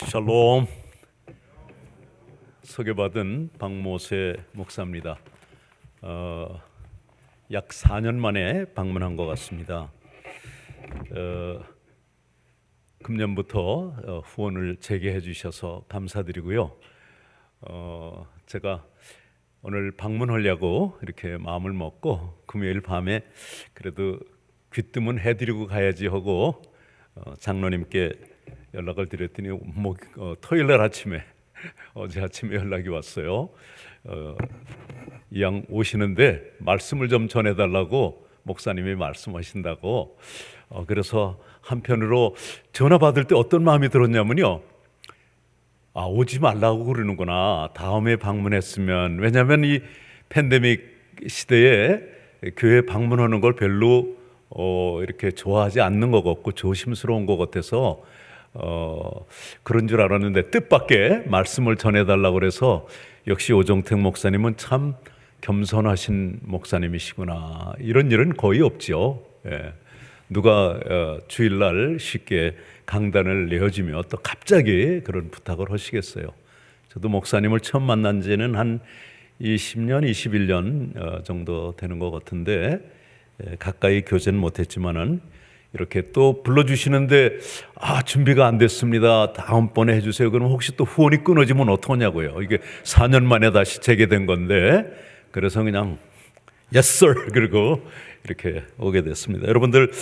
샬롬. 소개받은 박모세 목사입니다. 약 4년 만에 방문한 것 같습니다. 금년부터 후원을 재개해 주셔서 감사드리고요. 제가 오늘 방문하려고 이렇게 마음을 먹고 금요일 밤에 그래도 귀뜸은 해드리고 가야지 하고 장로님께 연락을 드렸더니 토요일 날 아침에 어제 아침에 연락이 왔어요. 이왕 오시는데 말씀을 좀 전해달라고 목사님이 말씀하신다고. 그래서 한편으로 전화 받을 때 어떤 마음이 들었냐면요, 오지 말라고 그러는구나, 다음에 방문했으면. 왜냐하면 이 팬데믹 시대에 교회 방문하는 걸 별로 이렇게 좋아하지 않는 것 같고 조심스러운 것 같아서 그런 줄 알았는데 뜻밖의 말씀을 전해달라고 그래서 역시 오정택 목사님은 참 겸손하신 목사님이시구나. 이런 일은 거의 없죠. 누가 주일날 쉽게 강단을 내어주며 또 갑자기 그런 부탁을 하시겠어요. 저도 목사님을 처음 만난 지는 한 20년, 21년 정도 되는 것 같은데 가까이 교제는 못했지만은 이렇게 또 불러주시는데 준비가 안 됐습니다, 다음번에 해주세요. 그러면 혹시 또 후원이 끊어지면 어떡하냐고요. 이게 4년 만에 다시 재개된 건데, 그래서 그냥 Yes sir 그리고 이렇게 오게 됐습니다. 여러분들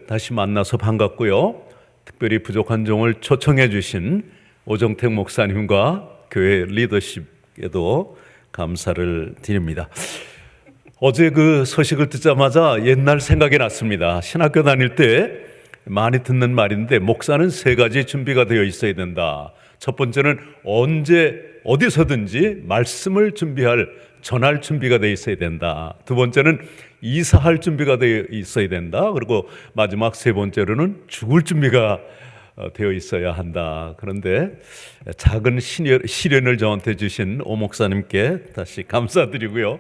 다시 만나서 반갑고요. 특별히 부족한 종을 초청해 주신 오정택 목사님과 교회 리더십에도 감사를 드립니다. 어제 그 소식을 듣자마자 옛날 생각이 났습니다. 신학교 다닐 때 많이 듣는 말인데, 목사는 3가지 준비가 되어 있어야 된다. 첫 번째는 언제 어디서든지 말씀을 전할 준비가 되어 있어야 된다. 두 번째는 이사할 준비가 되어 있어야 된다. 그리고 마지막 3번째로는 죽을 준비가 되어 있어야 한다. 그런데 작은 시련을 저한테 주신 오 목사님께 다시 감사드리고요.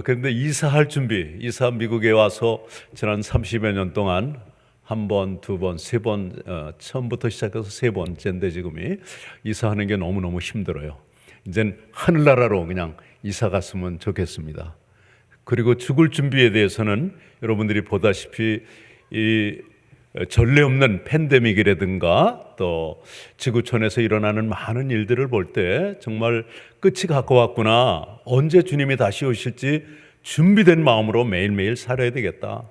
그런데 이사할 준비, 미국에 와서 지난 30여 년 동안 한 번, 두 번, 세 번, 처음부터 시작해서 3번째인데 지금이 이사하는 게 너무너무 힘들어요. 이젠 하늘나라로 그냥 이사 갔으면 좋겠습니다. 그리고 죽을 준비에 대해서는 여러분들이 보다시피 이 전례 없는 팬데믹이라든가 또 지구촌에서 일어나는 많은 일들을 볼 때 정말 끝이 가까웠구나, 언제 주님이 다시 오실지 준비된 마음으로 매일매일 살아야 되겠다.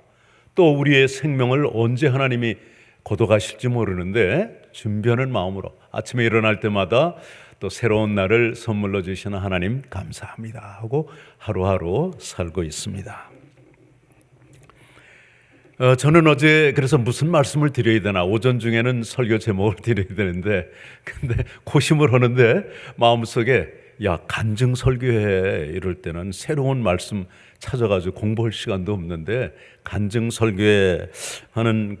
또 우리의 생명을 언제 하나님이 거둬가실지 모르는데 준비하는 마음으로 아침에 일어날 때마다 또 새로운 날을 선물로 주시는 하나님 감사합니다 하고 하루하루 살고 있습니다. 저는 어제 그래서 무슨 말씀을 드려야 되나, 오전 중에는 설교 제목을 드려야 되는데, 근데 고심을 하는데 마음속에 간증 설교해, 이럴 때는 새로운 말씀 찾아가지고 공부할 시간도 없는데 간증 설교에 하는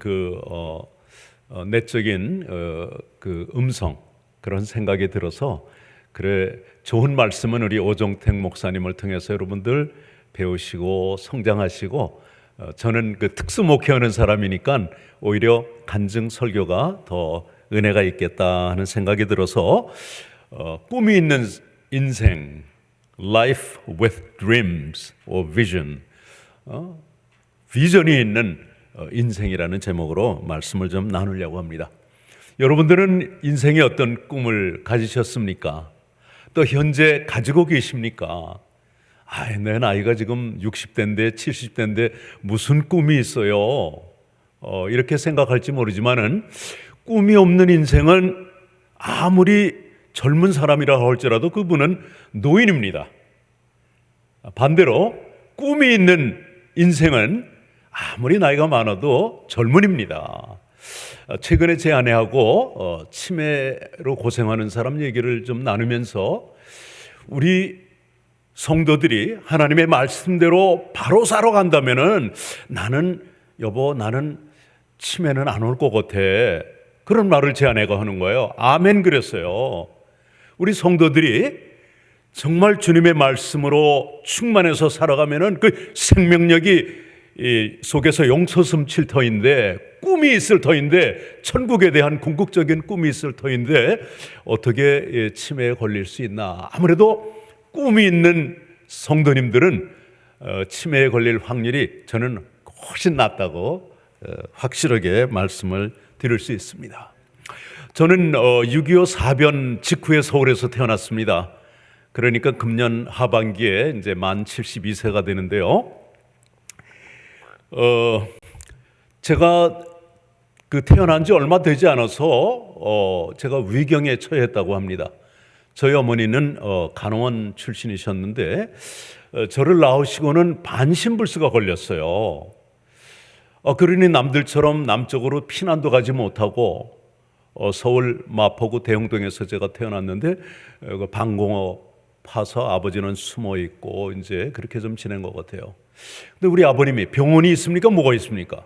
내적인 그 음성, 그런 생각이 들어서, 그래 좋은 말씀은 우리 오정택 목사님을 통해서 여러분들 배우시고 성장하시고, 저는 그 특수 목회하는 사람이니까 오히려 간증 설교가 더 은혜가 있겠다 하는 생각이 들어서 꿈이 있는 인생, Life with Dreams or Vision, 비전이 있는 인생이라는 제목으로 말씀을 좀 나누려고 합니다. 여러분들은 인생에 어떤 꿈을 가지셨습니까? 또 현재 가지고 계십니까? 내 나이가 지금 60대인데 70대인데 무슨 꿈이 있어요? 이렇게 생각할지 모르지만은 꿈이 없는 인생은 아무리 젊은 사람이라 할지라도 그분은 노인입니다. 반대로 꿈이 있는 인생은 아무리 나이가 많아도 젊은입니다. 최근에 제 아내하고 치매로 고생하는 사람 얘기를 좀 나누면서, 우리 성도들이 하나님의 말씀대로 바로 살아간다면은 나는 치매는 안 올 것 같아, 그런 말을 제 아내가 하는 거예요. 아멘 그랬어요. 우리 성도들이 정말 주님의 말씀으로 충만해서 살아가면은 그 생명력이 이 속에서 용솟음 칠 터인데, 꿈이 있을 터인데, 천국에 대한 궁극적인 꿈이 있을 터인데 어떻게 치매에 걸릴 수 있나. 아무래도 꿈이 있는 성도님들은 치매에 걸릴 확률이 저는 훨씬 낮다고 확실하게 말씀을 드릴 수 있습니다. 저는 6.25 사변 직후에 서울에서 태어났습니다. 그러니까 금년 하반기에 이제 만 72세가 되는데요. 제가 그 태어난 지 얼마 되지 않아서 제가 위경에 처했다고 합니다. 저희 어머니는 간호원 출신이셨는데 저를 낳으시고는 반신불수가 걸렸어요. 그러니 남들처럼 남쪽으로 피난도 가지 못하고 서울 마포구 대흥동에서 제가 태어났는데 방공호 파서 아버지는 숨어 있고 이제 그렇게 좀 지낸 것 같아요. 근데 우리 아버님이 병원이 있습니까? 뭐가 있습니까?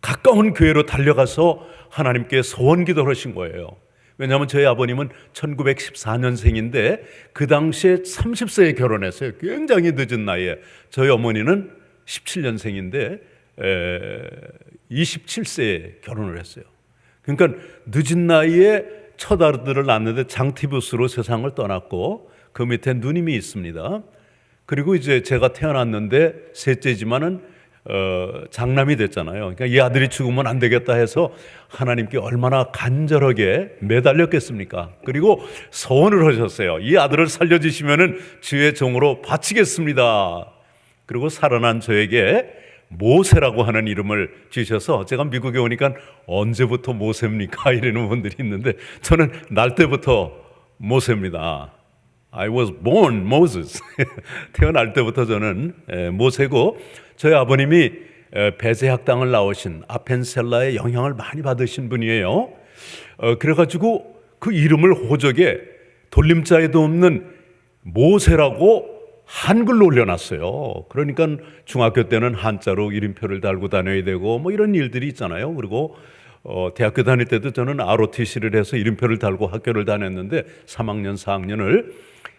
가까운 교회로 달려가서 하나님께 소원 기도를 하신 거예요. 왜냐하면 저희 아버님은 1914년생인데 그 당시에 30세에 결혼했어요. 굉장히 늦은 나이에. 저희 어머니는 17년생인데 27세에 결혼을 했어요. 그러니까 늦은 나이에 첫 아들을 낳았는데 장티부스로 세상을 떠났고 그 밑에 누님이 있습니다. 그리고 이제 제가 태어났는데 셋째지만은 장남이 됐잖아요. 그러니까 이 아들이 죽으면 안 되겠다 해서 하나님께 얼마나 간절하게 매달렸겠습니까? 그리고 소원을 하셨어요. 이 아들을 살려주시면은 주의 종으로 바치겠습니다. 그리고 살아난 저에게 모세라고 하는 이름을 주셔서 제가 미국에 오니까 언제부터 모세입니까? 이러는 분들이 있는데 저는 날 때부터 모세입니다. I was born Moses. 태어날 때부터 저는 모세고 저희 아버님이 배제학당을 나오신 아펜셀라의 영향을 많이 받으신 분이에요. 그래가지고 그 이름을 호적에 돌림자에도 없는 모세라고 한글로 올려놨어요. 그러니까 중학교 때는 한자로 이름표를 달고 다녀야 되고 뭐 이런 일들이 있잖아요. 그리고 대학교 다닐 때도 저는 ROTC를 해서 이름표를 달고 학교를 다녔는데 3학년, 4학년을.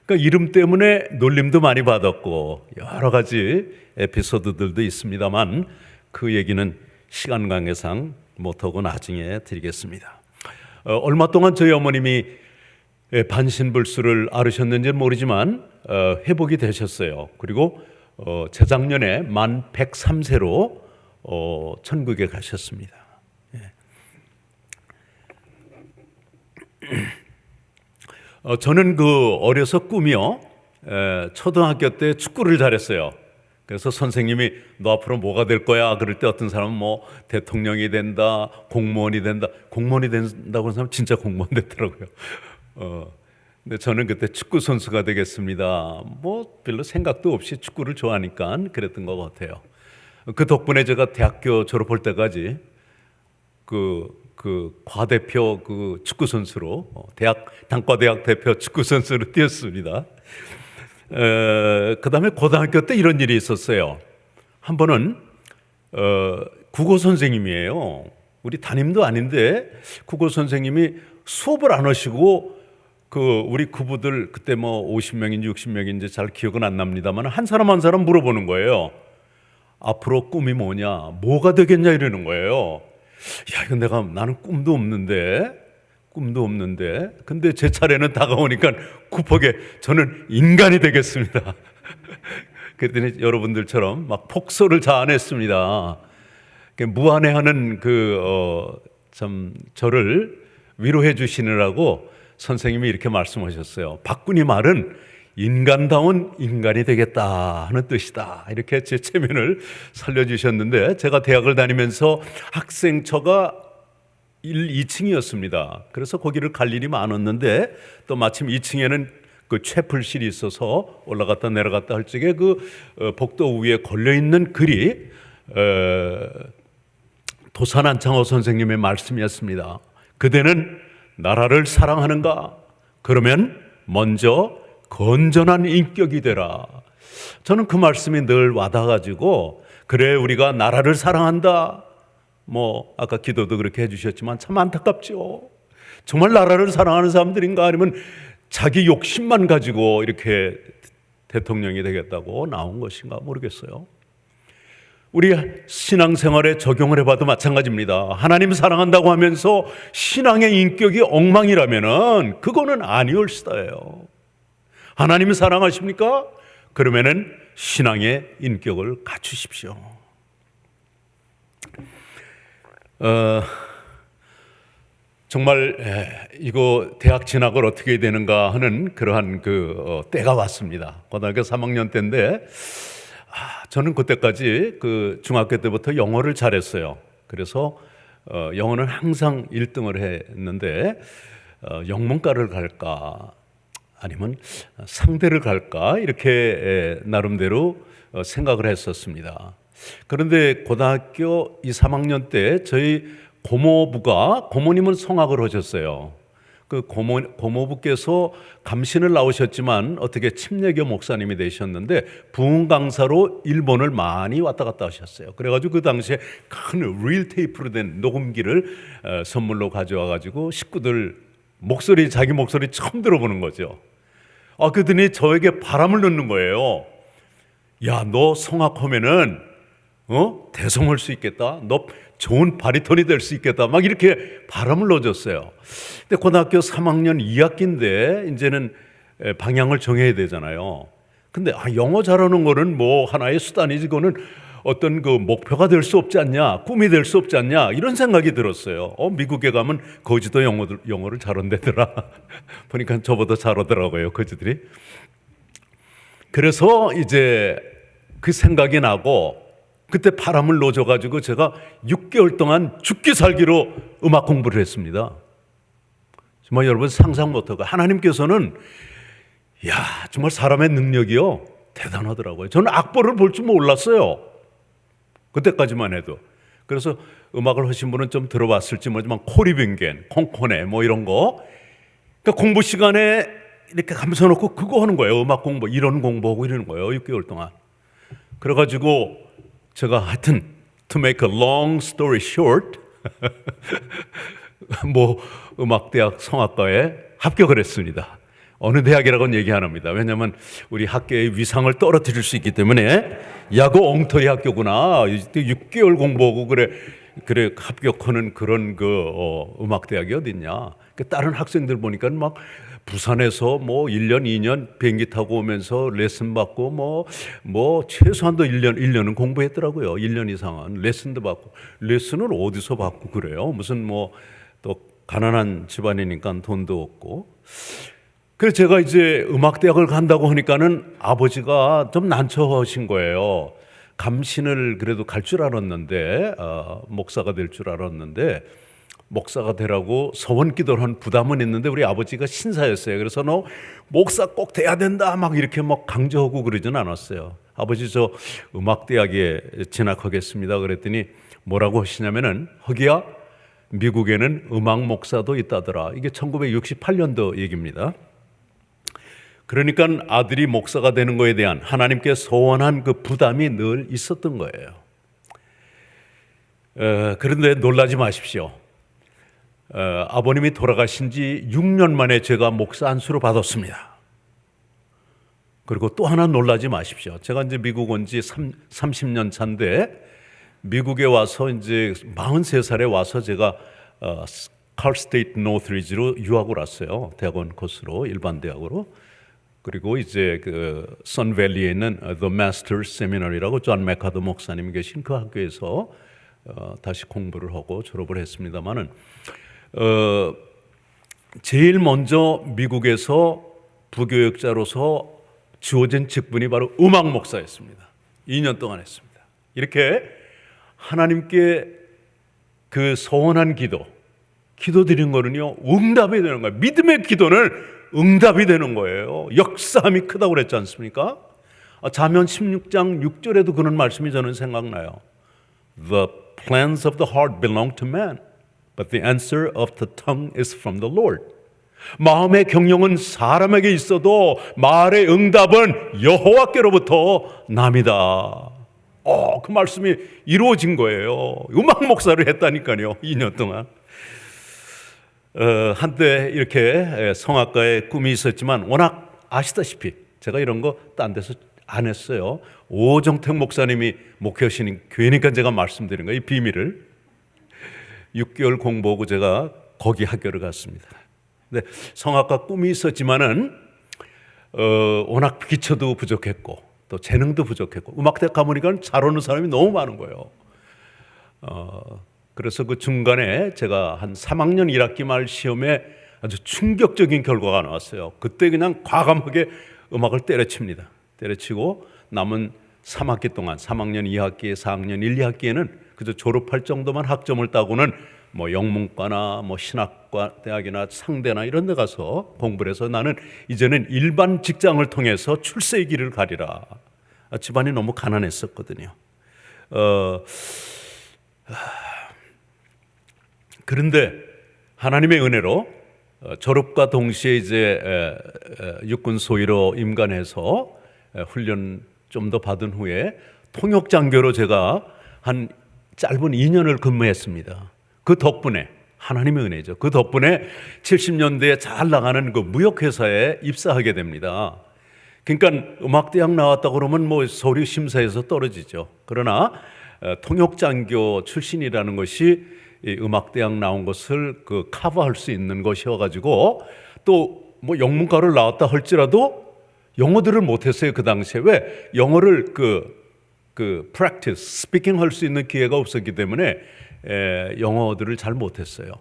그러니까 이름 때문에 놀림도 많이 받았고 여러 가지 에피소드들도 있습니다만 그 얘기는 시간 관계상 못하고 나중에 드리겠습니다. 얼마 동안 저희 어머님이 반신불수를 앓으셨는지는 모르지만 회복이 되셨어요. 그리고 재작년에 만 103세로 천국에 가셨습니다. 저는 그 어려서 꿈이요. 초등학교 때 축구를 잘했어요. 그래서 선생님이 너 앞으로 뭐가 될 거야? 그럴 때 어떤 사람은 뭐 대통령이 된다, 공무원이 된다. 공무원이 된다고 하는 사람은 진짜 공무원 됐더라고요. 근데 저는 그때 축구 선수가 되겠습니다. 뭐 별로 생각도 없이 축구를 좋아하니까 그랬던 것 같아요. 그 덕분에 제가 대학교 졸업할 때까지 그 과대표 그 축구 선수로 단과대학 대표 축구 선수로 뛰었습니다. 그다음에 고등학교 때 이런 일이 있었어요. 한 번은 국어 선생님이에요. 우리 담임도 아닌데 국어 선생님이 수업을 안 하시고 우리 구부들 그때 뭐 50명인지 60명인지 잘 기억은 안 납니다만 한 사람 한 사람 물어보는 거예요. 앞으로 꿈이 뭐냐, 뭐가 되겠냐 이러는 거예요. 야, 이거 나는 꿈도 없는데 근데 제 차례는 다가오니까 급하게 저는 인간이 되겠습니다. 그랬더니 여러분들처럼 막 폭소를 자아냈습니다. 무안해하는 참 저를 위로해 주시느라고 선생님이 이렇게 말씀하셨어요. 박군이 말은 인간다운 인간이 되겠다 하는 뜻이다. 이렇게 제 체면을 살려주셨는데 제가 대학을 다니면서 학생처가 2층이었습니다. 그래서 거기를 갈 일이 많았는데 또 마침 2층에는 그 채플실이 있어서 올라갔다 내려갔다 할 적에 복도 위에 걸려있는 글이 도산안창호 선생님의 말씀이었습니다. 그대는 나라를 사랑하는가? 그러면 먼저 건전한 인격이 되라. 저는 그 말씀이 늘 와닿아가지고 그래 우리가 나라를 사랑한다. 뭐 아까 기도도 그렇게 해주셨지만 참 안타깝죠. 정말 나라를 사랑하는 사람들인가 아니면 자기 욕심만 가지고 이렇게 대통령이 되겠다고 나온 것인가 모르겠어요. 우리 신앙생활에 적용을 해봐도 마찬가지입니다. 하나님 사랑한다고 하면서 신앙의 인격이 엉망이라면은 그거는 아니올수다예요. 하나님 사랑하십니까? 그러면은 신앙의 인격을 갖추십시오. 정말 이거 대학 진학을 어떻게 해야 되는가 하는 그러한 때가 왔습니다. 고등학교 3학년 때인데 저는 그때까지 중학교 때부터 영어를 잘했어요. 그래서 영어는 항상 1등을 했는데 영문과를 갈까 아니면 상대를 갈까 이렇게 나름대로 생각을 했었습니다. 그런데 고등학교 2, 3학년 때 저희 고모님은 성악을 하셨어요. 고모부께서 감신을 나오셨지만 어떻게 침례교 목사님이 되셨는데 부흥 강사로 일본을 많이 왔다 갔다 하셨어요. 그래가지고 그 당시에 큰 릴 테이프로 된 녹음기를 선물로 가져와 가지고 식구들 자기 목소리 처음 들어보는 거죠. 그러더니 저에게 바람을 넣는 거예요. 야, 너 성악하면은 대성할 수 있겠다. 너 좋은 바리톤이 될 수 있겠다. 막 이렇게 바람을 넣어줬어요. 근데 고등학교 3학년 2학기인데 이제는 방향을 정해야 되잖아요. 근데 영어 잘하는 거는 뭐 하나의 수단이지, 그거는 어떤 목표가 될 수 없지 않냐, 꿈이 될 수 없지 않냐, 이런 생각이 들었어요. 미국에 가면 거지도 영어를 잘한대더라. 보니까 저보다 잘하더라고요, 거지들이. 그래서 이제 그 생각이 나고 그때 바람을 넣어줘가지고 제가 6개월 동안 죽기 살기로 음악 공부를 했습니다. 정말 여러분 상상 못하고 하나님께서는 정말 사람의 능력이요 대단하더라고요. 저는 악보를 볼 줄 몰랐어요. 그때까지만 해도. 그래서 음악을 하신 분은 좀 들어봤을지 모르지만 코리빙겐, 콩코네 뭐 이런 거. 그러니까 공부 시간에 이렇게 감춰 놓고 그거 하는 거예요. 음악 공부, 이런 공부하고 이러는 거예요. 6개월 동안. 그래가지고 제가 하여튼 to make a long story short 음악대학 성악과에 합격을 했습니다. 어느 대학이라고는 얘기 안 합니다. 왜냐하면 우리 학교의 위상을 떨어뜨릴 수 있기 때문에 야구 엉터리 학교구나. 6개월 공부하고 그래 합격하는 그런 음악대학이 어딨냐. 다른 학생들 보니까 막 부산에서 1년, 2년 비행기 타고 오면서 레슨 받고 최소한도 1년은 공부했더라고요. 1년 이상은 레슨도 받고. 레슨을 어디서 받고 그래요? 무슨 또 가난한 집안이니까 돈도 없고. 그래서 제가 이제 음악대학을 간다고 하니까는 아버지가 좀 난처하신 거예요. 감신을 그래도 갈 줄 알았는데 목사가 될 줄 알았는데 목사가 되라고 서원 기도를 한 부담은 있는데 우리 아버지가 신사였어요. 그래서 너 목사 꼭 돼야 된다 막 이렇게 강조하고 그러진 않았어요. 아버지 저 음악대학에 진학하겠습니다 그랬더니 뭐라고 하시냐면은 허기야 미국에는 음악 목사도 있다더라. 이게 1968년도 얘기입니다. 그러니까 아들이 목사가 되는 거에 대한 하나님께 소원한 그 부담이 늘 있었던 거예요. 그런데 놀라지 마십시오. 아버님이 돌아가신 지 6년 만에 제가 목사 안수를 받았습니다. 그리고 또 하나 놀라지 마십시오. 제가 이제 미국 온 지 30년 차인데 미국에 와서 이제 43살에 와서 제가 칼 스테이트 노스리지로 유학을 왔어요. 대학원 코스로, 일반 대학으로. 그리고 이제 선밸리에 있는 The Master's Seminary라고 존 맥카더 목사님 계신 그 학교에서 다시 공부를 하고 졸업을 했습니다만은 제일 먼저 미국에서 부교역자로서 주어진 직분이 바로 음악 목사였습니다. 2년 동안 했습니다. 이렇게 하나님께 그 소원한 기도 드린 거는요 응답이 되는 거예요. 믿음의 기도는 응답이 되는 거예요. 역사함이 크다고 그랬지 않습니까? 잠언 16장 6절에도 그런 말씀이 저는 생각나요. The plans of the heart belong to man, but the answer of the tongue is from the Lord. 마음의 경영은 사람에게 있어도 말의 응답은 여호와께로부터 남이다. 그 말씀이 이루어진 거예요. 음악 목사를 했다니까요. 2년 동안. 한때 이렇게 성악가의 꿈이 있었지만 워낙 아시다시피 제가 이런 거 딴 데서 안 했어요. 오정택 목사님이 목회하시는 교회니까 제가 말씀드린 거예요. 이 비밀을. 6개월 공부하고 제가 거기 학교를 갔습니다. 근데 성악가 꿈이 있었지만은 워낙 기초도 부족했고 또 재능도 부족했고 음악대 가보니까 잘 오는 사람이 너무 많은 거예요. 그래서 그 중간에 제가 한 3학년 1학기 말 시험에 아주 충격적인 결과가 나왔어요. 그때 그냥 과감하게 음악을 때려칩니다. 때려치고 남은 3학기 동안 3학년 2학기, 4학년 1, 2학기에는 그저 졸업할 정도만 학점을 따고는 뭐 영문과나 뭐 신학과 대학이나 상대나 이런 데 가서 공부를 해서 나는 이제는 일반 직장을 통해서 출세의 길을 가리라. 집안이 너무 가난했었거든요. 그런데 하나님의 은혜로 졸업과 동시에 이제 육군 소위로 임관해서 훈련 좀 더 받은 후에 통역장교로 제가 한 짧은 2년을 근무했습니다. 그 덕분에 하나님의 은혜죠. 그 덕분에 70년대에 잘 나가는 그 무역회사에 입사하게 됩니다. 그러니까 음악대학 나왔다 그러면 뭐 서류 심사에서 떨어지죠. 그러나 통역장교 출신이라는 것이 이 음악대학 나온 것을 그 커버할 수 있는 것이어가지고 또 뭐 영문과를 나왔다 할지라도 영어들을 못했어요. 그 당시에. 왜? 영어를 그 practice, 스피킹 할 수 있는 기회가 없었기 때문에 영어들을 잘 못했어요.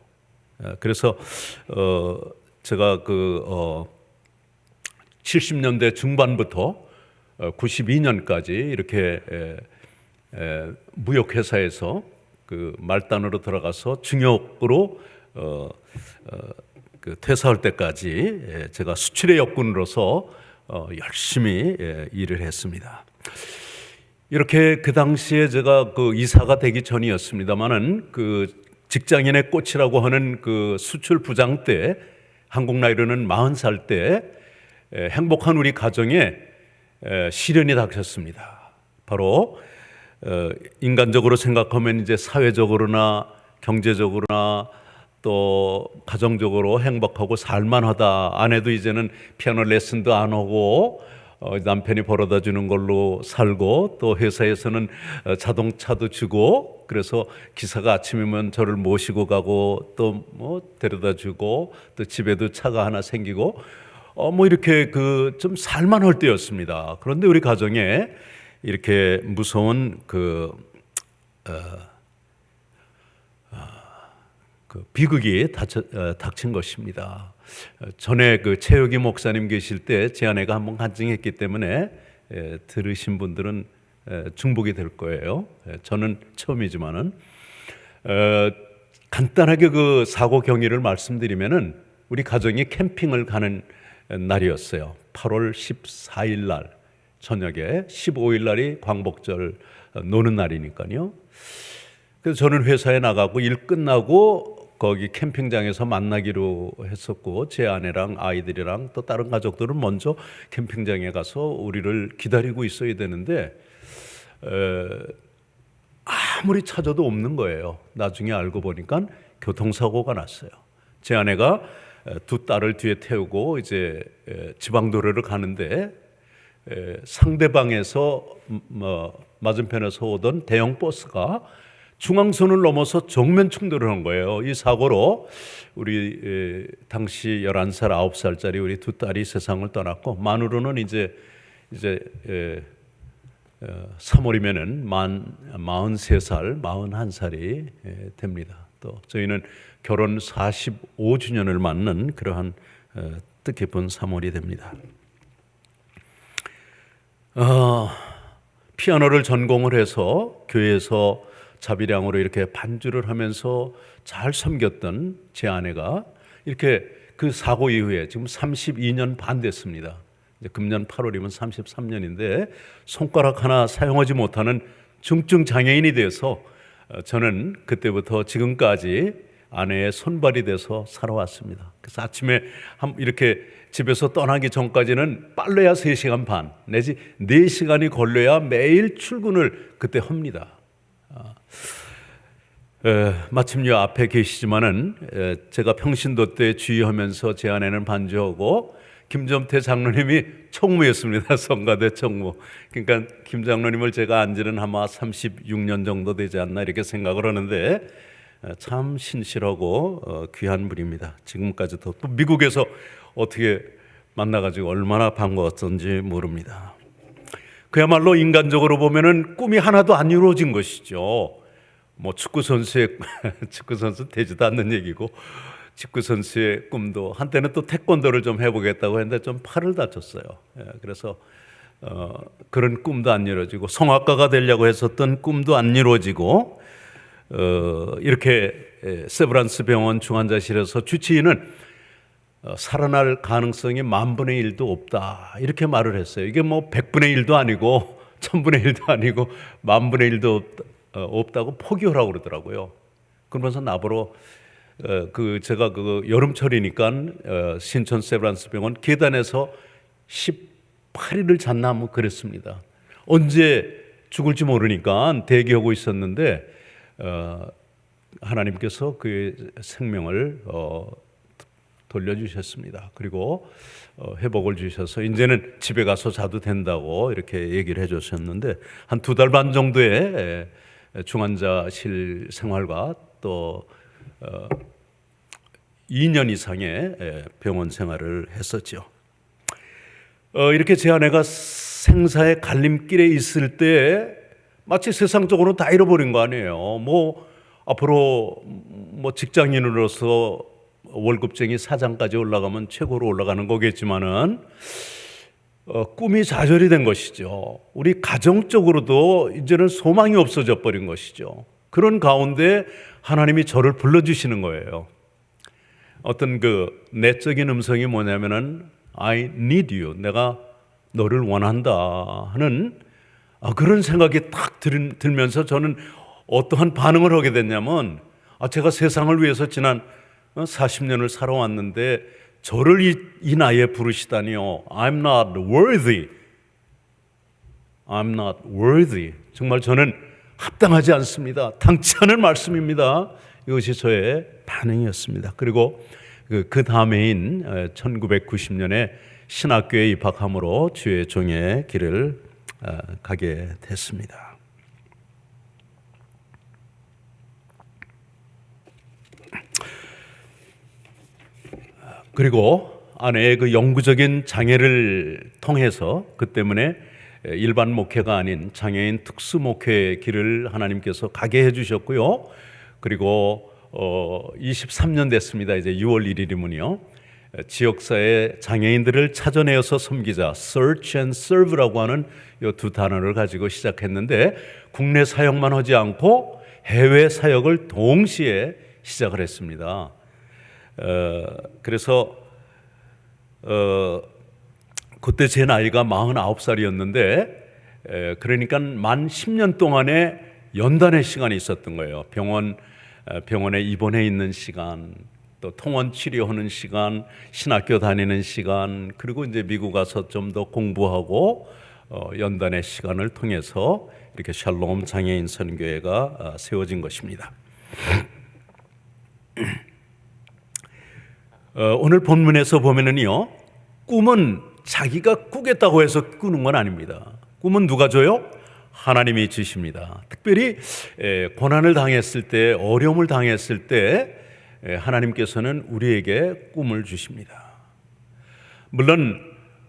그래서 제가 70년대 중반부터 92년까지 이렇게 무역회사에서 그 말단으로 들어가서 중역으로 그 퇴사할 때까지 제가 수출의 역군으로서 열심히 일을 했습니다. 이렇게 그 당시에 제가 그 이사가 되기 전이었습니다만은 그 직장인의 꽃이라고 하는 그 수출 부장 때 한국 나이로는 40살 때 행복한 우리 가정에 시련이 닥쳤습니다. 바로 인간적으로 생각하면 이제 사회적으로나 경제적으로나 또 가정적으로 행복하고 살만하다. 아내도 이제는 피아노 레슨도 안 하고 남편이 벌어다 주는 걸로 살고 또 회사에서는 자동차도 주고 그래서 기사가 아침이면 저를 모시고 가고 또 뭐 데려다 주고 또 집에도 차가 하나 생기고 뭐 이렇게 그 좀 살만할 때였습니다. 그런데 우리 가정에 이렇게 무서운 그 비극이 닥친 것입니다. 전에 그 최혁이 목사님 계실 때 제 아내가 한번 간증했기 때문에 들으신 분들은 중복이 될 거예요. 저는 처음이지만은 간단하게 그 사고 경위를 말씀드리면은 우리 가정이 캠핑을 가는 날이었어요. 8월 14일 날 저녁에 15일 날이 광복절 노는 날이니까요. 그래서 저는 회사에 나가고 일 끝나고 거기 캠핑장에서 만나기로 했었고 제 아내랑 아이들이랑 또 다른 가족들은 먼저 캠핑장에 가서 우리를 기다리고 있어야 되는데 아무리 찾아도 없는 거예요. 나중에 알고 보니까 교통사고가 났어요. 제 아내가 두 딸을 뒤에 태우고 이제 지방도로를 가는데 상대방에서 맞은편에서 오던 대형 버스가 중앙선을 넘어서 정면 충돌을 한 거예요. 이 사고로 우리 당시 11살, 9살짜리 우리 두 딸이 세상을 떠났고 만으로는 이제 3월이면은 43살, 41살이 됩니다. 또 저희는 결혼 45주년을 맞는 그러한 뜻깊은 3월이 됩니다. 피아노를 전공을 해서 교회에서 자비량으로 이렇게 반주를 하면서 잘 섬겼던 제 아내가 이렇게 그 사고 이후에 지금 32년 반 됐습니다. 이제 금년 8월이면 33년인데 손가락 하나 사용하지 못하는 중증 장애인이 돼서 저는 그때부터 지금까지 아내의 손발이 돼서 살아왔습니다. 그래서 아침에 이렇게 집에서 떠나기 전까지는 빨라야 3시간 반 내지 4시간이 걸려야 매일 출근을 그때 합니다. 마침 요 앞에 계시지만은 제가 평신도 때 주의하면서 제 아내는 반주하고 김점태 장로님이 총무였습니다. 성가대 총무. 그러니까 김 장로님을 제가 안 지는 아마 36년 정도 되지 않나 이렇게 생각을 하는데 참 신실하고 귀한 분입니다. 지금까지도 또 미국에서 어떻게 만나가지고 얼마나 반가웠던지 모릅니다. 그야말로 인간적으로 보면은 꿈이 하나도 안 이루어진 것이죠. 뭐 축구 선수 되지도 않는 얘기고, 축구 선수의 꿈도 한때는 또 태권도를 좀 해보겠다고 했는데 좀 팔을 다쳤어요. 그래서 그런 꿈도 안 이루어지고, 성악가가 되려고 했었던 꿈도 안 이루어지고, 이렇게 세브란스 병원 중환자실에서 주치의는 살아날 가능성이 10,000분의 1도 없다 이렇게 말을 했어요. 이게 뭐 100분의 1도 아니고 1000분의 1도 아니고 10,000분의 1도 없다고 포기하라고 그러더라고요. 그러면서 나보러 제가 여름철이니까 신촌 세브란스 병원 계단에서 18일을 잤나 뭐 그랬습니다. 언제 죽을지 모르니까 대기하고 있었는데 하나님께서 그의 생명을 돌려주셨습니다. 그리고 회복을 주셔서 이제는 집에 가서 자도 된다고 이렇게 얘기를 해주셨는데, 한 2달 반 정도의 중환자실 생활과 또 2년 이상의 병원 생활을 했었죠. 이렇게 제 아내가 생사의 갈림길에 있을 때 마치 세상적으로 다 잃어버린 거 아니에요. 뭐 앞으로 뭐 직장인으로서 월급쟁이 사장까지 올라가면 최고로 올라가는 거겠지만은 꿈이 좌절이 된 것이죠. 우리 가정적으로도 이제는 소망이 없어져 버린 것이죠. 그런 가운데 하나님이 저를 불러주시는 거예요. 어떤 내적인 음성이 뭐냐면은 I need you, 내가 너를 원한다 하는 그런 생각이 딱 들면서 저는 어떠한 반응을 하게 됐냐면, 제가 세상을 위해서 지난 40년을 살아왔는데 저를 이 나이에 부르시다니요. I'm not worthy. I'm not worthy. 정말 저는 합당하지 않습니다. 당치 않은 말씀입니다. 이것이 저의 반응이었습니다. 그리고 그 다음해인 1990년에 신학교에 입학함으로 주의 종의 길을 가게 됐습니다. 그리고 아내의 영구적인 장애를 통해서 그 때문에 일반 목회가 아닌 장애인 특수 목회의 길을 하나님께서 가게 해주셨고요. 그리고 23년 됐습니다. 이제 6월 1일이면요. 지역사회 장애인들을 찾아내어서 섬기자, Search and Serve라고 하는 이 두 단어를 가지고 시작했는데, 국내 사역만 하지 않고 해외 사역을 동시에 시작을 했습니다. 그래서 그때 제 나이가 49살이었는데 그러니까 만 10년 동안의 연단의 시간이 있었던 거예요. 병원에 입원해 있는 시간, 또 통원 치료하는 시간, 신학교 다니는 시간, 그리고 이제 미국 가서 좀 더 공부하고 연단의 시간을 통해서 이렇게 샬롬 장애인 선교회가 세워진 것입니다. 오늘 본문에서 보면은요, 꿈은 자기가 꾸겠다고 해서 꾸는 건 아닙니다. 꿈은 누가 줘요? 하나님이 주십니다. 특별히 고난을 당했을 때, 어려움을 당했을 때 하나님께서는 우리에게 꿈을 주십니다. 물론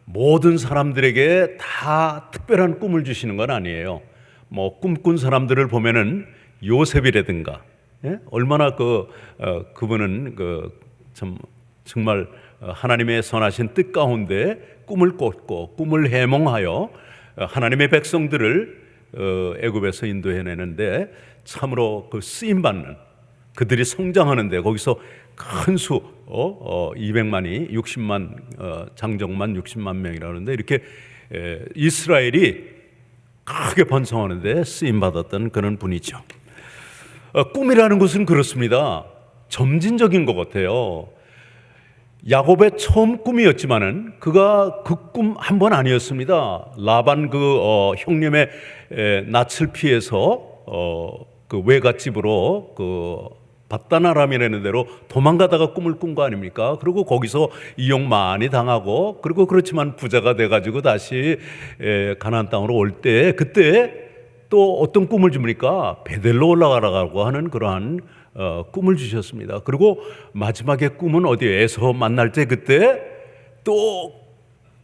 모든 사람들에게 다 특별한 꿈을 주시는 건 아니에요. 뭐 꿈꾼 사람들을 보면은 요셉이라든가, 얼마나 그분은 정말 하나님의 선하신 뜻 가운데 꿈을 꿨고 꿈을 해몽하여 하나님의 백성들을 애굽에서 인도해내는데 참으로 쓰임 받는, 그들이 성장하는데 거기서 큰 수 200만이 60만 장정만 60만 명이라는데 이렇게 이스라엘이 크게 번성하는데 쓰임 받았던 그런 분이죠. 꿈이라는 것은 그렇습니다. 점진적인 것 같아요. 야곱의 처음 꿈이었지만은 그가 그 꿈 한 번 아니었습니다. 라반 형님의 낯을 피해서 그 외갓집으로 바다나람이라는 대로 도망가다가 꿈을 꾼 거 아닙니까? 그리고 거기서 이용 많이 당하고, 그리고 그렇지만 부자가 돼가지고 다시 가나안 땅으로 올 때, 그때 또 어떤 꿈을 줍니까? 베델로 올라가라고 하는 그러한 꿈을 주셨습니다. 그리고 마지막에 꿈은 어디에서 만날 때, 그때 또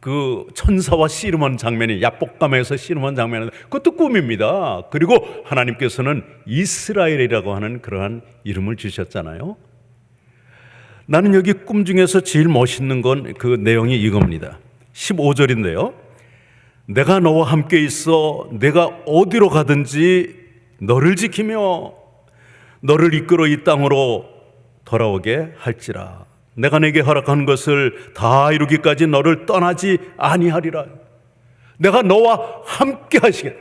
그 천사와 씨름한 장면이, 야복강에서 씨름한 장면은 그것도 꿈입니다. 그리고 하나님께서는 이스라엘이라고 하는 그러한 이름을 주셨잖아요. 나는 여기 꿈 중에서 제일 멋있는 건 그 내용이 이겁니다. 15절인데요. 내가 너와 함께 있어 내가 어디로 가든지 너를 지키며 너를 이끌어 이 땅으로 돌아오게 할지라. 내가 내게 허락한 것을 다 이루기까지 너를 떠나지 아니하리라. 내가 너와 함께 하시겠다.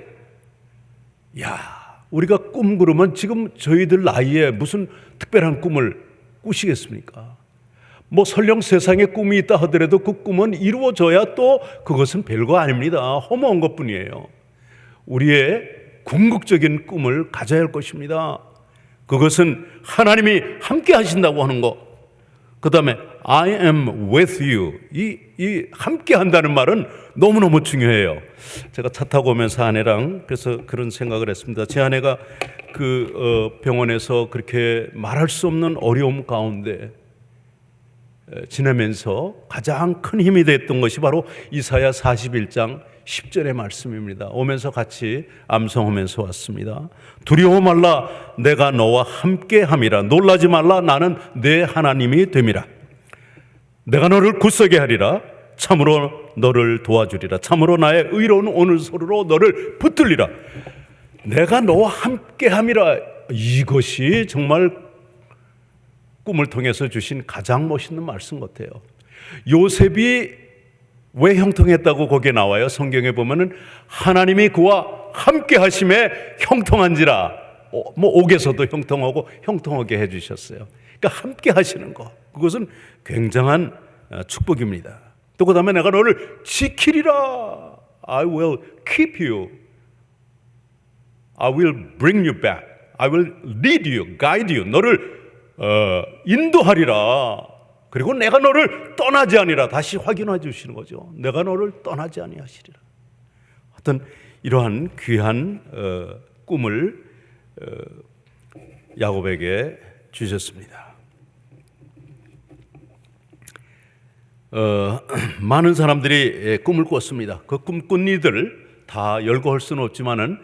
야, 우리가 꿈 꾸르면 지금 저희들 나이에 무슨 특별한 꿈을 꾸시겠습니까? 뭐 설령 세상에 꿈이 있다 하더라도 그 꿈은 이루어져야 또 그것은 별거 아닙니다. 허무한 것뿐이에요. 우리의 궁극적인 꿈을 가져야 할 것입니다. 그것은 하나님이 함께 하신다고 하는 것. 그 다음에 I am with you. 이 함께 한다는 말은 너무너무 중요해요. 제가 차 타고 오면서 아내랑 그래서 그런 생각을 했습니다. 제 아내가 병원에서 그렇게 말할 수 없는 어려움 가운데 지내면서 가장 큰 힘이 됐던 것이 바로 이사야 41장 10절의 말씀입니다. 오면서 같이 암송하면서 왔습니다. 두려워 말라, 내가 너와 함께 함이라. 놀라지 말라, 나는 내 하나님이 됨이라. 내가 너를 굳세게 하리라. 참으로 너를 도와주리라. 참으로 나의 의로운 오늘 소리로 너를 붙들리라. 내가 너와 함께 함이라. 이것이 정말 꿈을 통해서 주신 가장 멋있는 말씀 같아요. 요셉이 왜 형통했다고 거기에 나와요? 성경에 보면은 하나님이 그와 함께 하심에 형통한지라. 뭐 옥에서도 형통하고 형통하게 해주셨어요. 그러니까 함께 하시는 것, 그것은 굉장한 축복입니다. 또 그 다음에 내가 너를 지키리라. I will keep you. I will bring you back. I will lead you, guide you. 너를 인도하리라. 그리고 내가 너를 떠나지 아니라. 다시 확인해 주시는 거죠. 내가 너를 떠나지 아니하시리라. 어떤 이러한 귀한 꿈을 야곱에게 주셨습니다. 많은 사람들이 꿈을 꿨습니다. 그 꿈꾼 이들 다 열거할 수는 없지만은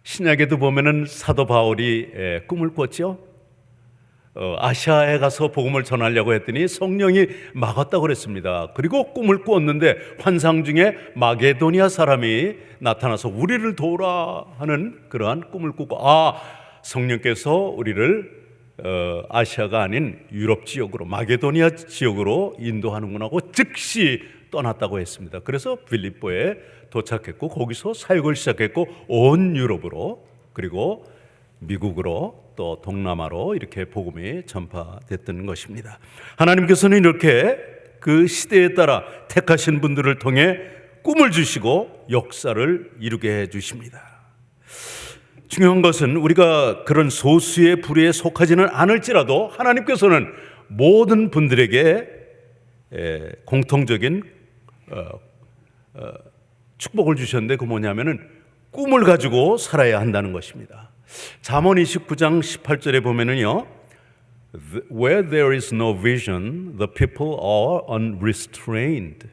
신약에도 보면은 사도 바울이 꿈을 꿨죠. 아시아에 가서 복음을 전하려고 했더니 성령이 막았다고 그랬습니다. 그리고 꿈을 꾸었는데 환상 중에 마게도니아 사람이 나타나서 우리를 도우라 하는 그러한 꿈을 꾸고, 성령께서 우리를 아시아가 아닌 유럽 지역으로, 마게도니아 지역으로 인도하는구나 하고 즉시 떠났다고 했습니다. 그래서 빌립보에 도착했고 거기서 사역을 시작했고 온 유럽으로, 그리고 미국으로, 또 동남아로 이렇게 복음이 전파됐던 것입니다. 하나님께서는 이렇게 그 시대에 따라 택하신 분들을 통해 꿈을 주시고 역사를 이루게 해주십니다. 중요한 것은 우리가 그런 소수의 부류에 속하지는 않을지라도 하나님께서는 모든 분들에게 공통적인 축복을 주셨는데, 그 뭐냐면은 꿈을 가지고 살아야 한다는 것입니다. 잠언 29장 18절에 보면은요, Where there is no vision, the people are unrestrained,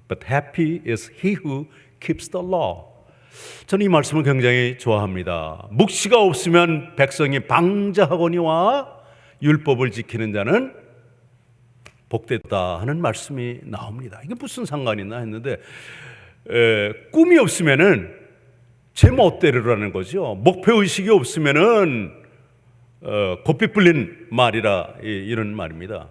but happy is he who keeps the law. 저는 이 말씀을 굉장히 좋아합니다. 묵시가 없으면 백성이 방자하거니와 율법을 지키는 자는 복됐다 하는 말씀이 나옵니다. 이게 무슨 상관이 있나 했는데, 꿈이 없으면은 제 멋대로라는 거죠. 목표의식이 없으면은 고삐 불린 말이라, 이런 말입니다.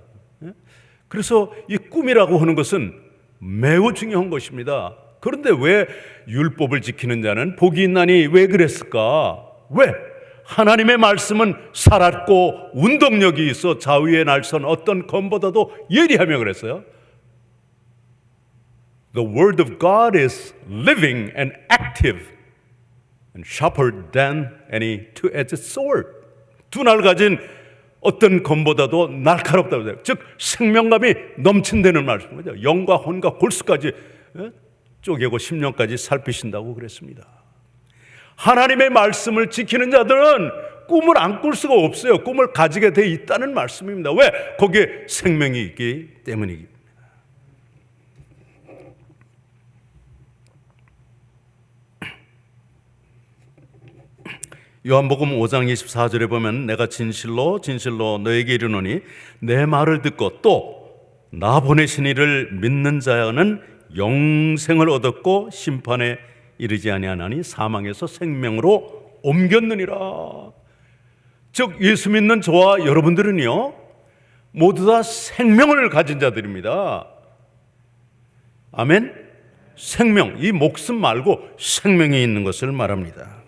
그래서 이 꿈이라고 하는 것은 매우 중요한 것입니다. 그런데 왜 율법을 지키는 자는 복이 있나니 왜 그랬을까? 왜? 하나님의 말씀은 살았고 운동력이 있어 자위의 날선 어떤 검보다도 예리하며 그랬어요. The word of God is living and active and sharper than any two-edged sword. 두 날 가진 어떤 검보다도 날카롭다고 해요. 즉 생명감이 넘친다는 말씀이죠. 영과 혼과 골수까지 쪼개고 심령까지 살피신다고 그랬습니다. 하나님의 말씀을 지키는 자들은 꿈을 안 꿀 수가 없어요. 꿈을 가지게 돼 있다는 말씀입니다. 왜? 거기에 생명이 있기 때문입니다. 요한복음 5장 24절에 보면 내가 진실로 진실로 너에게 이르노니 내 말을 듣고 또 나 보내신 이를 믿는 자는 영생을 얻었고 심판에 이르지 아니하나니 사망에서 생명으로 옮겼느니라. 즉 예수 믿는 저와 여러분들은요 모두 다 생명을 가진 자들입니다. 아멘. 생명, 이 목숨 말고 생명이 있는 것을 말합니다.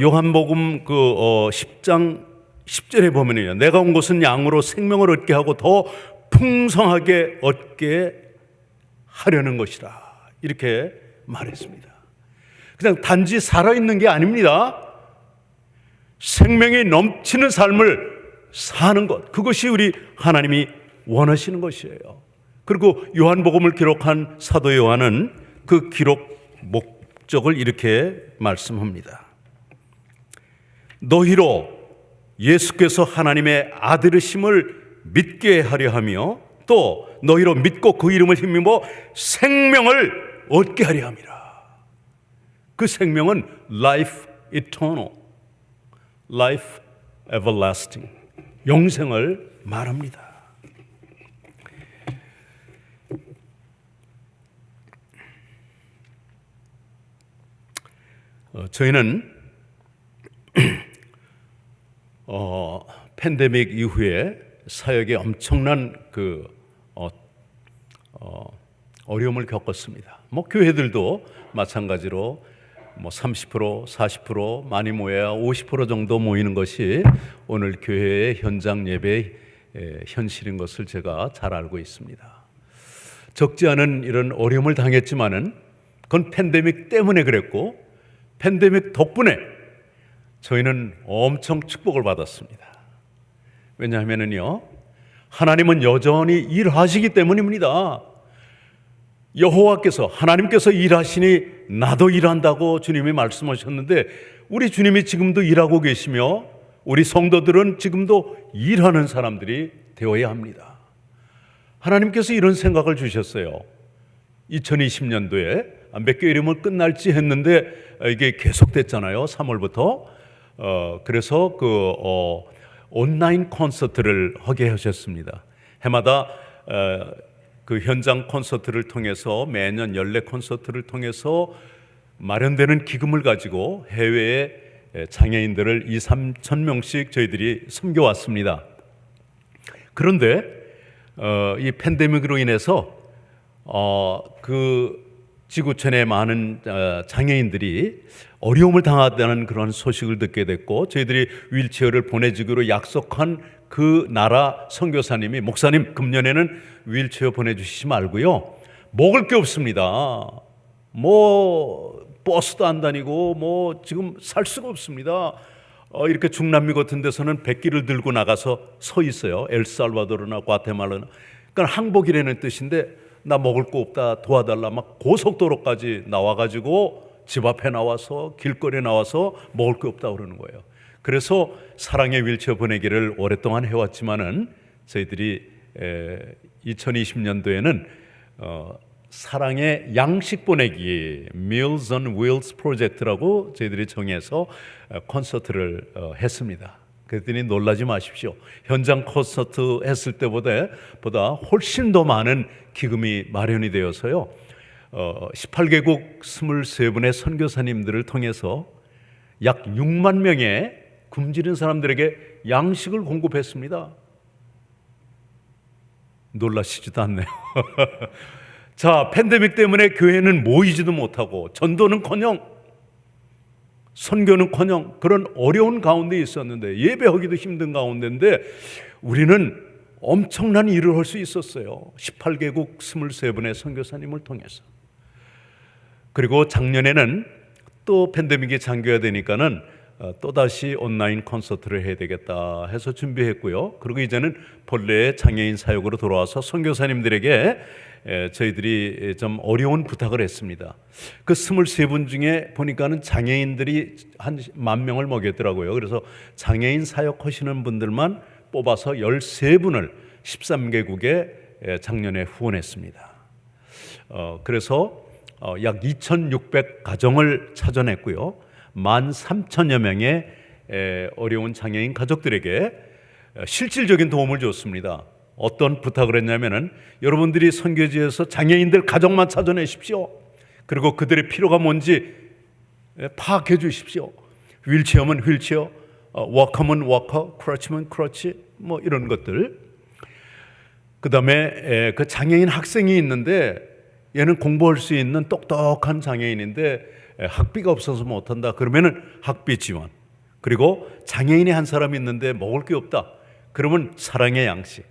요한복음 10장 10절에 보면요 내가 온 것은 양으로 생명을 얻게 하고 더 풍성하게 얻게 하려는 것이라 이렇게 말했습니다. 그냥 단지 살아있는 게 아닙니다. 생명이 넘치는 삶을 사는 것, 그것이 우리 하나님이 원하시는 것이에요. 그리고 요한복음을 기록한 사도 요한은 그 기록 목적을 이렇게 말씀합니다. 너희로 예수께서 하나님의 아들이심을 믿게 하려 하며 또 너희로 믿고 그 이름을 힘입어 생명을 얻게 하려 함이라. 그 생명은 life eternal, life everlasting, 영생을 말합니다. 저희는 팬데믹 이후에 사역에 엄청난 어려움을 겪었습니다. 교회들도 마찬가지로 30%, 40%, 많이 모여야 50% 정도 모이는 것이 오늘 교회의 현장 예배의 현실인 것을 제가 잘 알고 있습니다. 적지 않은 이런 어려움을 당했지만은 그건 팬데믹 때문에 그랬고 팬데믹 덕분에 저희는 엄청 축복을 받았습니다. 왜냐하면요 하나님은 여전히 일하시기 때문입니다. 여호와께서 하나님께서 일하시니 나도 일한다고 주님이 말씀하셨는데 우리 주님이 지금도 일하고 계시며 우리 성도들은 지금도 일하는 사람들이 되어야 합니다. 하나님께서 이런 생각을 주셨어요. 2020년도에 몇 개월이면 끝날지 했는데 이게 계속됐잖아요. 3월부터. 그래서 온라인 콘서트를 하게 하셨습니다. 해마다 그 현장 콘서트를 통해서 매년 연례 콘서트를 통해서 마련되는 기금을 가지고 해외의 장애인들을 2-3천 명씩 저희들이 섬겨왔습니다. 그런데 이 팬데믹으로 인해서 그 지구촌의 많은 장애인들이 어려움을 당하다는 그런 소식을 듣게 됐고 저희들이 휠체어를 보내주기로 약속한 그 나라 선교사님이 목사님 금년에는 휠체어 보내주시지 말고요 먹을 게 없습니다. 버스도 안 다니고 지금 살 수가 없습니다. 이렇게 중남미 같은 데서는 백기를 들고 나가서 서 있어요. 엘살바도르나 과테말라나. 그러니까 항복이라는 뜻인데 나 먹을 거 없다 도와달라 막 고속도로까지 나와가지고 집 앞에 나와서 길거리에 나와서 먹을 게 없다 그러는 거예요. 그래서 사랑의 휠체어 보내기를 오랫동안 해왔지만은 저희들이 2020년도에는 사랑의 양식 보내기 Meals on Wheels 프로젝트라고 저희들이 정해서 콘서트를 했습니다. 그랬더니 놀라지 마십시오. 현장 콘서트 했을 때보다 훨씬 더 많은 기금이 마련이 되어서요 18개국 23분의 선교사님들을 통해서 약 6만 명의 굶주린 사람들에게 양식을 공급했습니다. 놀라시지도 않네요. 자, 팬데믹 때문에 교회는 모이지도 못하고 전도는커녕 선교는커녕 그런 어려운 가운데 있었는데 예배하기도 힘든 가운데인데 우리는 엄청난 일을 할 수 있었어요. 18개국 23분의 선교사님을 통해서. 그리고 작년에는 또 팬데믹이 장기화 되니까는 또다시 온라인 콘서트를 해야 되겠다 해서 준비했고요. 그리고 이제는 본래의 장애인 사역으로 돌아와서 선교사님들에게 저희들이 좀 어려운 부탁을 했습니다. 그 23분 중에 보니까는 장애인들이 한 10,000명을 먹였더라고요. 그래서 장애인 사역하시는 분들만 뽑아서 13분을 13개국에 작년에 후원했습니다. 그래서 약 2,600 가정을 찾아냈고요. 13,000여 명의 어려운 장애인 가족들에게 실질적인 도움을 줬습니다. 어떤 부탁을 했냐면은 여러분들이 선교지에서 장애인들 가정만 찾아내십시오. 그리고 그들의 필요가 뭔지 파악해 주십시오. 휠체어면 휠체어, 워커면 워커, 크러치면 크러치, 뭐 이런 것들. 그 다음에 그 장애인 학생이 있는데 얘는 공부할 수 있는 똑똑한 장애인인데 학비가 없어서 못한다. 그러면은 학비 지원. 그리고 장애인이 한 사람 있는데 먹을 게 없다. 그러면 사랑의 양식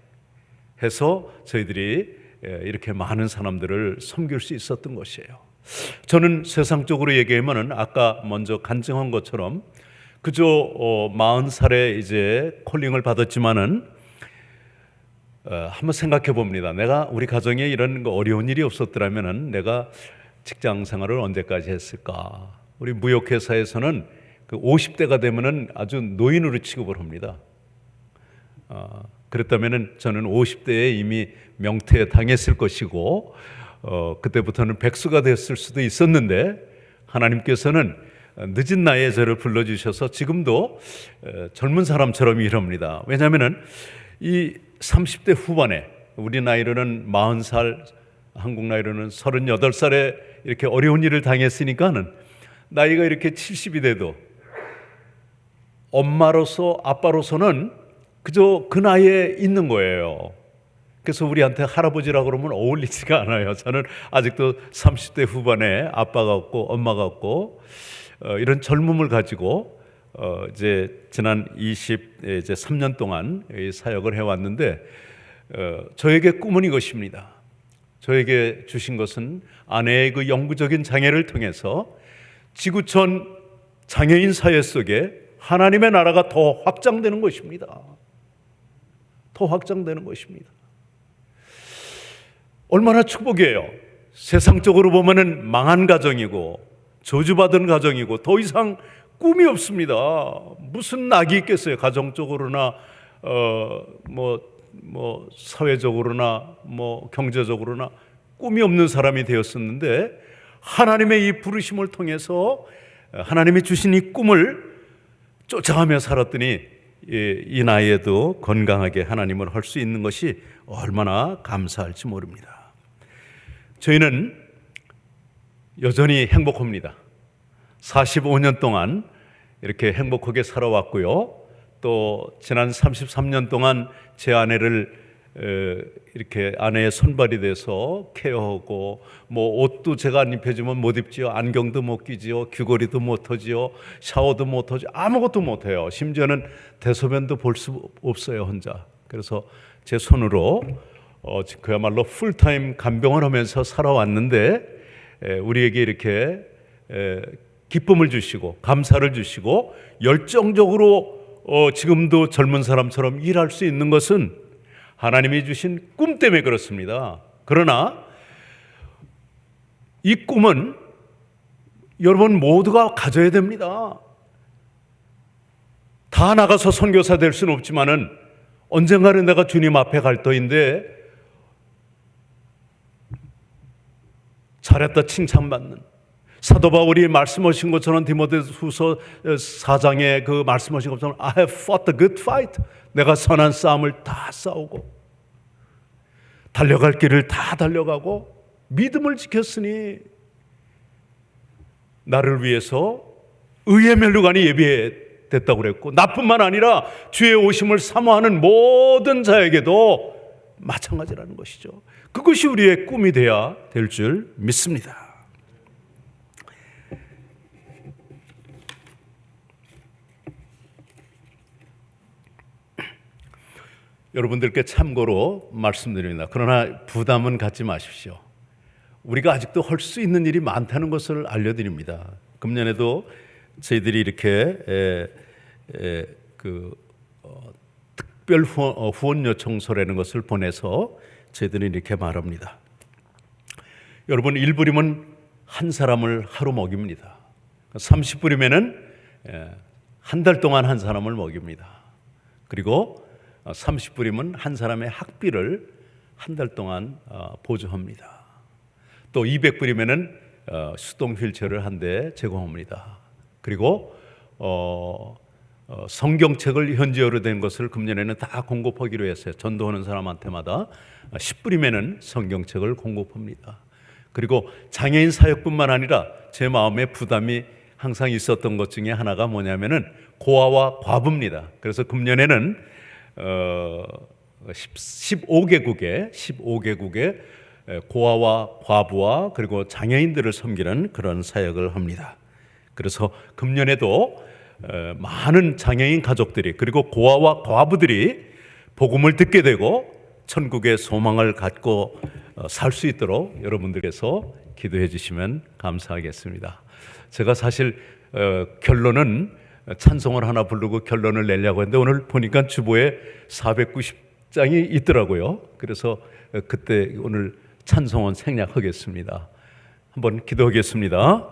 해서 저희들이 이렇게 많은 사람들을 섬길 수 있었던 것이에요. 저는 세상적으로 얘기하면은 아까 먼저 간증한 것처럼 그저 40살에 이제 콜링을 받았지만은 한번 생각해 봅니다. 내가 우리 가정에 이런 어려운 일이 없었더라면은 내가 직장 생활을 언제까지 했을까? 우리 무역회사에서는 그 50대가 되면은 아주 노인으로 취급을 합니다. 그랬다면은 저는 50대에 이미 명퇴 당했을 것이고 그때부터는 백수가 됐을 수도 있었는데 하나님께서는 늦은 나이에 저를 불러주셔서 지금도 젊은 사람처럼 일합니다. 왜냐하면은 이 30대 후반에 우리 나이로는 40살, 한국 나이로는 38살에 이렇게 어려운 일을 당했으니까는 나이가 이렇게 70이 돼도 엄마로서 아빠로서는 그저 그 나이에 있는 거예요. 그래서 우리한테 할아버지라고 그러면 어울리지가 않아요. 저는 아직도 30대 후반에 아빠가 없고 엄마가 없고 이런 젊음을 가지고 이제 지난 3년 동안 사역을 해왔는데 저에게 꿈은 이것입니다. 저에게 주신 것은 아내의 그 영구적인 장애를 통해서 지구촌 장애인 사회 속에 하나님의 나라가 더 확장되는 것입니다. 더 확장되는 것입니다. 얼마나 축복이에요. 세상적으로 보면은 망한 가정이고 저주받은 가정이고 더 이상 꿈이 없습니다. 무슨 낙이 있겠어요. 가정적으로나 사회적으로나 경제적으로나 꿈이 없는 사람이 되었었는데 하나님의 이 부르심을 통해서 하나님이 주신 이 꿈을 쫓아가며 살았더니 이 나이에도 건강하게 하나님을 할 수 있는 것이 얼마나 감사할지 모릅니다. 저희는 여전히 행복합니다. 45년 동안 이렇게 행복하게 살아왔고요. 또 지난 33년 동안 제 아내를 이렇게 아내의 손발이 돼서 케어하고 옷도 제가 안 입혀주면 못 입지요. 안경도 못 끼지요. 귀걸이도 못 하지요. 샤워도 못 하죠. 아무것도 못 해요. 심지어는 대소변도 볼 수 없어요, 혼자. 그래서 제 손으로 그야말로 풀타임 간병을 하면서 살아왔는데 우리에게 이렇게 기쁨을 주시고 감사를 주시고 열정적으로 지금도 젊은 사람처럼 일할 수 있는 것은 하나님이 주신 꿈 때문에 그렇습니다. 그러나 이 꿈은 여러분 모두가 가져야 됩니다. 다 나가서 선교사 될 수는 없지만은 언젠가는 내가 주님 앞에 갈 터인데 잘했다 칭찬받는 사도 바울이 말씀하신 것처럼 디모데후서 4장에 그 말씀하신 것처럼 I have fought the good fight. 내가 선한 싸움을 다 싸우고 달려갈 길을 다 달려가고 믿음을 지켰으니 나를 위해서 의의 면류관이 예비됐다고 그랬고 나뿐만 아니라 주의 오심을 사모하는 모든 자에게도 마찬가지라는 것이죠. 그것이 우리의 꿈이 돼야 될 줄 믿습니다. 여러분들께 참고로 말씀드립니다. 그러나 부담은 갖지 마십시오. 우리가 아직도 할 수 있는 일이 많다는 것을 알려드립니다. 금년에도 저희들이 이렇게 특별 후원 요청서라는 것을 보내서 저희들이 이렇게 말합니다. 여러분, 1불이면 한 사람을 하루 먹입니다. 30불이면은 한 달 동안 한 사람을 먹입니다. 그리고 30불이면 한 사람의 학비를 한 달 동안 보조합니다. 또 200불이면은 수동 휠체어를 한 대 제공합니다. 그리고 성경책을 현지어로 된 것을 금년에는 다 공급하기로 했어요. 전도하는 사람한테마다 10불이면은 성경책을 공급합니다. 그리고 장애인 사역뿐만 아니라 제 마음에 부담이 항상 있었던 것 중에 하나가 뭐냐면은 고아와 과부입니다. 그래서 금년에는 15개국의 고아와 과부와 그리고 장애인들을 섬기는 그런 사역을 합니다. 그래서 금년에도 많은 장애인 가족들이 그리고 고아와 과부들이 복음을 듣게 되고 천국의 소망을 갖고 살 수 있도록 여러분들께서 기도해 주시면 감사하겠습니다. 제가 사실 결론은 찬송을 하나 부르고 결론을 내려고 했는데 오늘 보니까 주보에 490장이 있더라고요. 그래서 그때 오늘 찬송은 생략하겠습니다. 한번 기도하겠습니다.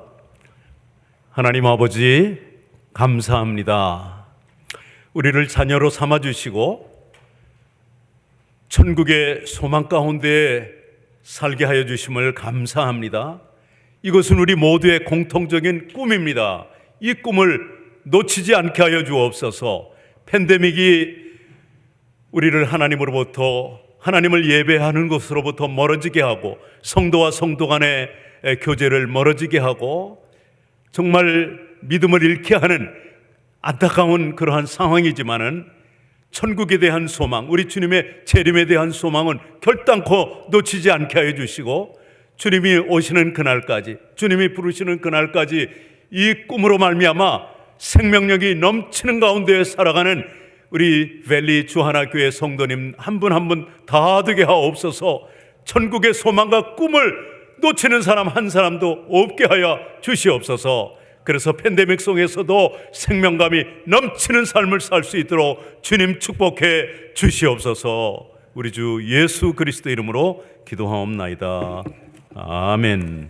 하나님 아버지, 감사합니다. 우리를 자녀로 삼아주시고 천국의 소망 가운데 살게 하여 주심을 감사합니다. 이것은 우리 모두의 공통적인 꿈입니다. 이 꿈을 놓치지 않게 하여 주옵소서. 팬데믹이 우리를 하나님으로부터, 하나님을 예배하는 것으로부터 멀어지게 하고 성도와 성도 간의 교제를 멀어지게 하고 정말 믿음을 잃게 하는 안타까운 그러한 상황이지만은 천국에 대한 소망, 우리 주님의 재림에 대한 소망은 결단코 놓치지 않게 하여 주시고 주님이 오시는 그날까지, 주님이 부르시는 그날까지 이 꿈으로 말미암아 생명력이 넘치는 가운데 살아가는 우리 밸리 주하나교회 성도님 한 분 한 분 다 되게 하옵소서. 천국의 소망과 꿈을 놓치는 사람 한 사람도 없게 하여 주시옵소서. 그래서 팬데믹 속에서도 생명감이 넘치는 삶을 살 수 있도록 주님 축복해 주시옵소서. 우리 주 예수 그리스도 이름으로 기도하옵나이다. 아멘.